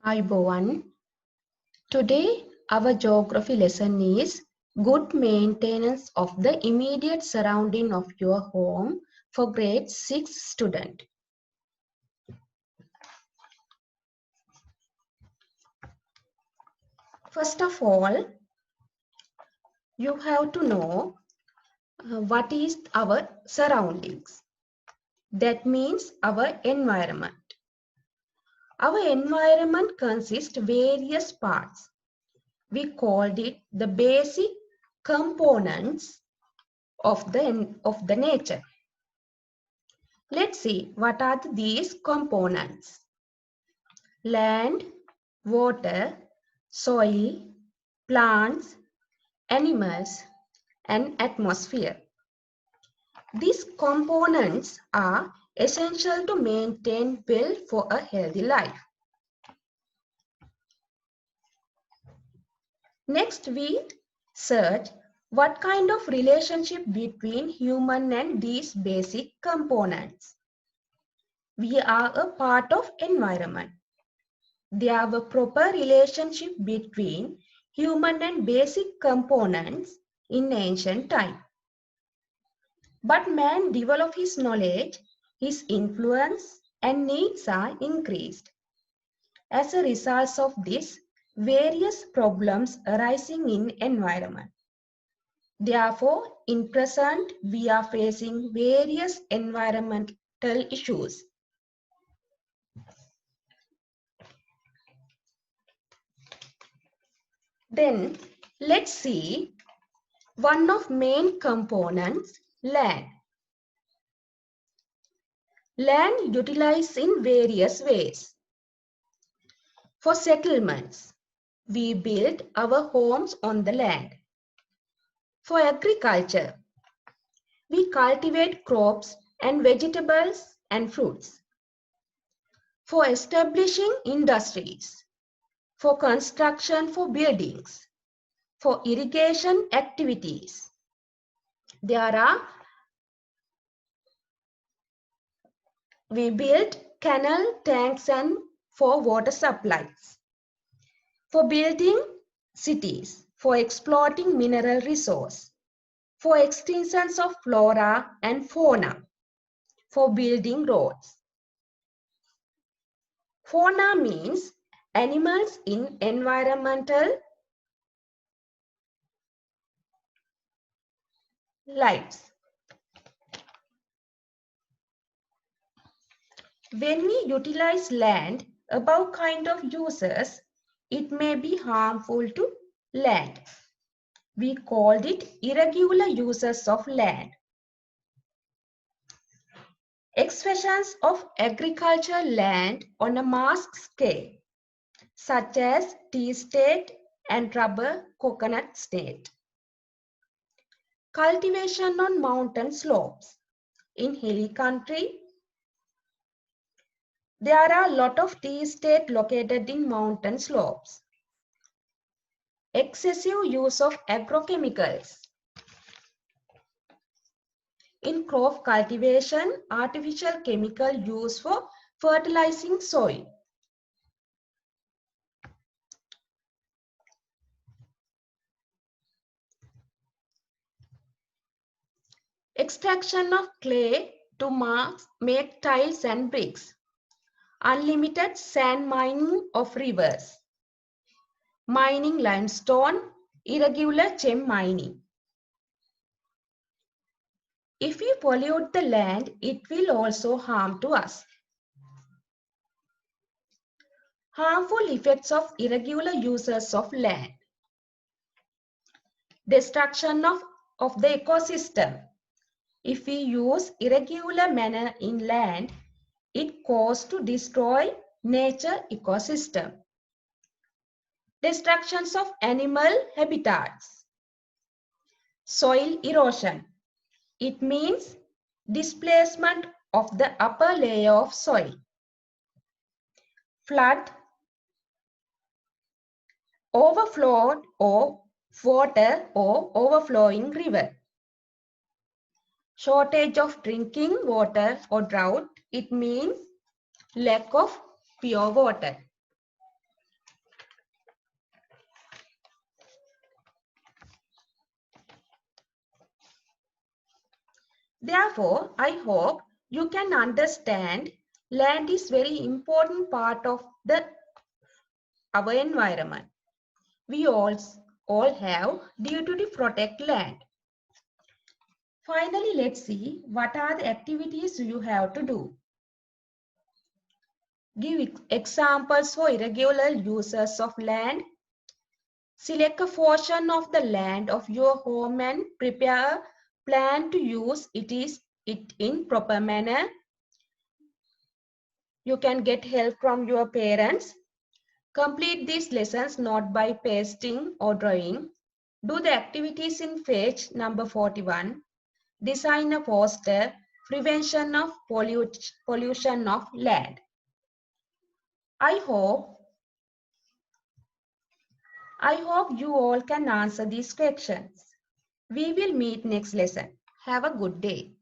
Ayubowan. Today, our geography lesson is good maintenance of the immediate surrounding of your home for grade 6 student. First of all, you have to know what is our surroundings. That means our environment. Our environment consists various parts. We called it the basic components of the nature. Let's see what are these components. Land, water, soil, plants, animals, and atmosphere. These components are essential to maintain well for a healthy life. Next, we search what kind of relationship between human and these basic components. We are a part of environment. There are a proper relationship between human and basic components in ancient time. But man developed his knowledge, his influence and needs are increased. As a result of this, various problems arising in environment. Therefore, in present, we are facing various environmental issues. Then, let's see one of main components, land. Land utilized in various ways. For settlements, we build our homes on the land. For agriculture, we cultivate crops and vegetables and fruits. For establishing industries, for construction for buildings, for irrigation activities. We build canal tanks and for water supplies. For building cities, for exploiting mineral resource, for extinctions of flora and fauna, for building roads. Fauna means animals in environmental lives. When we utilize land above kind of uses, it may be harmful to land. We called it irregular uses of land. Expansions of agricultural land on a mass scale, such as tea estate and rubber coconut estate. Cultivation on mountain slopes. In hilly country, there are a lot of tea estate located in mountain slopes. Excessive use of agrochemicals. In crop cultivation, artificial chemical used for fertilizing soil. Extraction of clay to make tiles and bricks. Unlimited sand mining of rivers. Mining limestone, irregular gem mining. If we pollute the land, it will also harm to us. Harmful effects of irregular uses of land. Destruction of the ecosystem. If we use irregular manner in land, it causes to destroy nature ecosystem. Destructions of animal habitats. Soil erosion. It means displacement of the upper layer of soil. Flood, overflowed or water or overflowing river. Shortage of drinking water or drought, it means lack of pure water. Therefore, I hope you can understand land is very important part of our environment. We all have duty to protect land. Finally, let's see what are the activities you have to do. Give examples for irregular uses of land. Select a portion of the land of your home and prepare a plan to use it in proper manner. You can get help from your parents. Complete these lessons not by pasting or drawing. Do the activities in page number 41. Design a poster, prevention of pollution of land. I hope you all can answer these questions. We will meet next lesson. Have a good day.